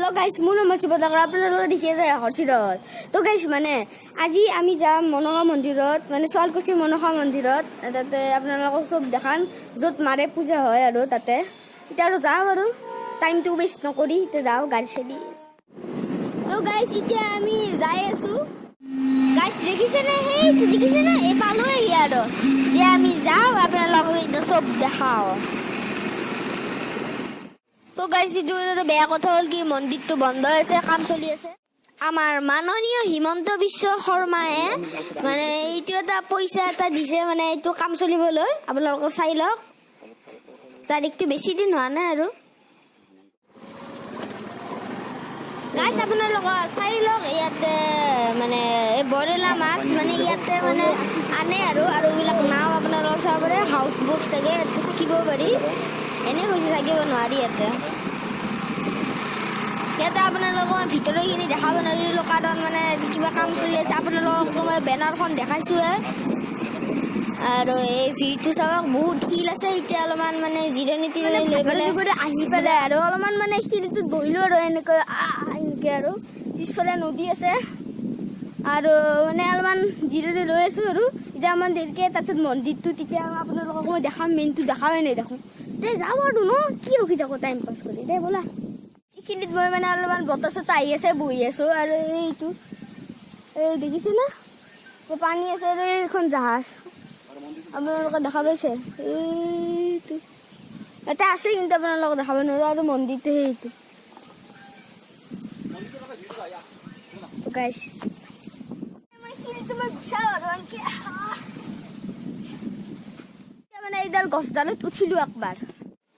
hello guys মোৰ নাম সুবদা আপোনালোকে দেখি যায় হৰচিৰত তো গাইস মানে আজি আমি যাম মনসা মন্দিৰত মানে শুৱালকুছি মনসা মন্দিৰত তাতে আপোনালোকক সব দেখাম যত মাৰে পূজা হয় আৰু তাতে এতিয়া আৰু যাওঁ আৰু টাইমটো বেষ্ট নকৰি তে যাওঁ গাড়ী চেদি তো গাইস এতিয়া আমি যাই আছো গাইস দেখিছেনে হেই দেখিছেনে এই পালোৱে আৰু যে আমি যাওঁ আপোনালোকক সব দেখাও तो गाइस जो बेया कथा हल कि मंदिर तो बंद है काम चलि আছে আমার মাননীয় হিমন্ত বিশ্ব শর্মায়ে মানে এইটো এটা পয়সা এটা দিছে মানে এইটো কাম চলিবলৈ আপোনালোক চাই লওক তাৰিখটো বেছি দিন হোৱা নাই আৰু গাইস আপোনালোক চাই লওক ইয়াতে মানে এই বৰেলা মাছ মানে ইয়াতে মানে আনে আৰু এইবিলাক নাও আপোনালোক চাব পাৰে হাউস বোট চাগে থাকিব পাৰি এনে কৈছে থাকিব নোৱাৰি ইয়াতে আপোনালোকক ভিতৰত কিনি দেখাব নোৱাৰিলো কাৰণ মানে কিবা কাম চলি আছে আপোনালোকক মই বেনাৰখন দেখাইছোৱে আৰু এই ভিউটো চাওক বহুত শিল আছে এতিয়া অলপমান মানে জিৰণি লৈ পেলাই আহি পেলাই আৰু অলপমান মানে শিলটোত বহিলো আৰু এনেকৈ আৰু পিছফালে নদী আছে আৰু মানে অলপমান জিৰণি লৈ আছো আৰু এতিয়া আমাৰ দেৰিকে তাৰপিছত মন্দিৰটো তেতিয়া আপোনালোকক মই দেখাম মেইনটো দেখাৱে নাই দেখোন দে যাওঁ আৰু ন কি ৰখি থাকো টাইম পাছ কৰি দে ব'লা এইখিনিত মই মানে অলপমান বতৰ চতৰ আহি আছে বহি আছো আৰু এইটো এই দেখিছে না পানী আছে আৰু এইখন জাহাজ আপোনালোকে দেখা পাইছে এইটো এটা আছে কিন্তু আপোনালোকে দেখাব নোৱাৰো আৰু মন্দিৰটো সেইটো গাইছ মানে এইডাল গছডালত উঠিলো একবাৰ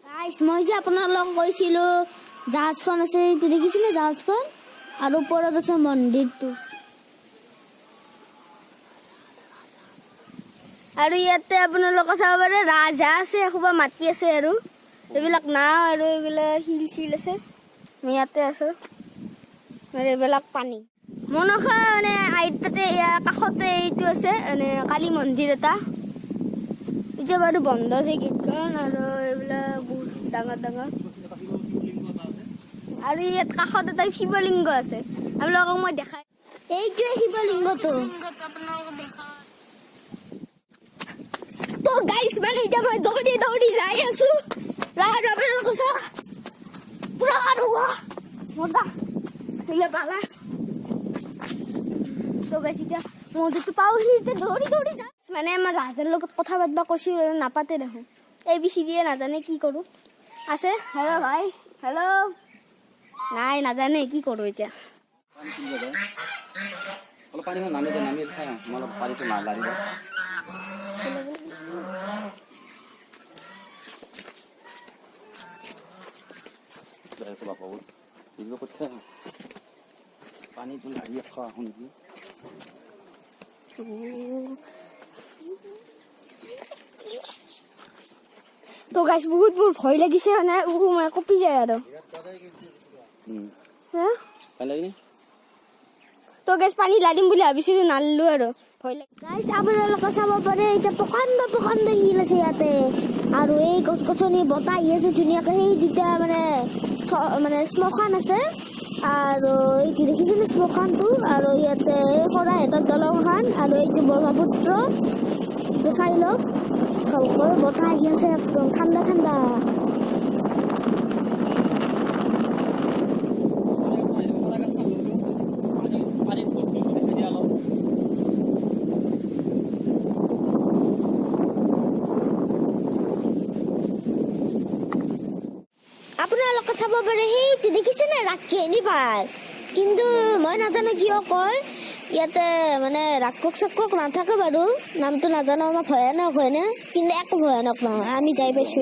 গাইছ মই যে আপোনালোকক কৈছিলো জাহাজখন আছে এইটো দেখিছেনে জাহাজখন আৰু ওপৰত আছে মন্দিৰটো আৰু ইয়াতে আপোনালোকে চাব পাৰে ৰাজহাঁহ আছে এসোপা মাটি আছে আৰু এইবিলাক নাও আৰু এইবিলাক শিল চিল আছে আমি ইয়াতে আছো আৰু এইবিলাক পানী মনসা মানে তাতে কাষতে এইটো আছে মানে কালী মন্দিৰ এটা এতিয়া বাৰু বন্ধ আছে গেটখন আৰু এইবিলাক বহুত ডাঙৰ ডাঙৰ আৰু ইয়াত কাষত এটা শিৱলিংগ আছে আপোনালোকক মই দেখাই এইটোৱে শিৱলিংগটো তো গাইছ মানে এতিয়া মই দৌৰি দৌৰি যাই আছো আপোনালোকে চাওক পুৰা মজা পালা তো গাইছ এতিয়া মন্দিৰটো পাওঁহি এতিয়া দৌৰি দৌৰি যা মানে আমাৰ ৰাজাৰ লগত কথা পাতিব কৈছিল আৰু নাপাতে দেখোন ABCD নাজানে কি কৰো আছে হেল্ল' ভাই হেল্ল' নাই নাজানে কি কৰো এতিয়া পানীটো লাগি খোৱা শুনি তো গাইছ বহুত মোৰ ভয় লাগিছে মানে মই কপি যায় আৰু তো গাইছ পানী লাৰিম বুলি ভাবিছিলো নালিলো আৰু ভয় লাগে গাইছ আপোনালোকে চাব পাৰে এতিয়া প্ৰকাণ্ড প্ৰকাণ্ড শিল আছে ইয়াতে আৰু এই গছ গছনি বতাহ আহি আছে ধুনীয়াকে সেই দুটা মানে শ্মশান আছে আৰু এইটো দেখিছেনে শ্মশানটো আৰু ইয়াতে শৰাইঘাটৰ দলংখন আৰু এইটো ব্ৰহ্মপুত্ৰ চাই লওক বতাহ আহি আছে একদম ঠাণ্ডা ঠাণ্ডা আপোনালোকে চাব পাৰে সেইটো দেখিছেনে ৰাক্ষসী পাৰ কিন্তু মই নাজানো কিয় কয় ইয়াতে মানে ৰাক্ষস চাক্ষস নাথাকে বাৰু নামটো নাজানো আমাৰ ভয়ানক হয় নে কিন্তু একো ভয়ানক নহয় আমি যাই পাইছো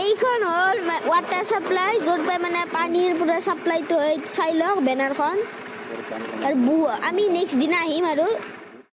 এইখন হ'ল ৱাটাৰ চাপ্লাই য'ত পাই মানে পানীৰ পুৰা চাপ্লাইটো চাই লওক বেনাৰখন আৰু আমি নেক্সট দিনা আহিম আৰু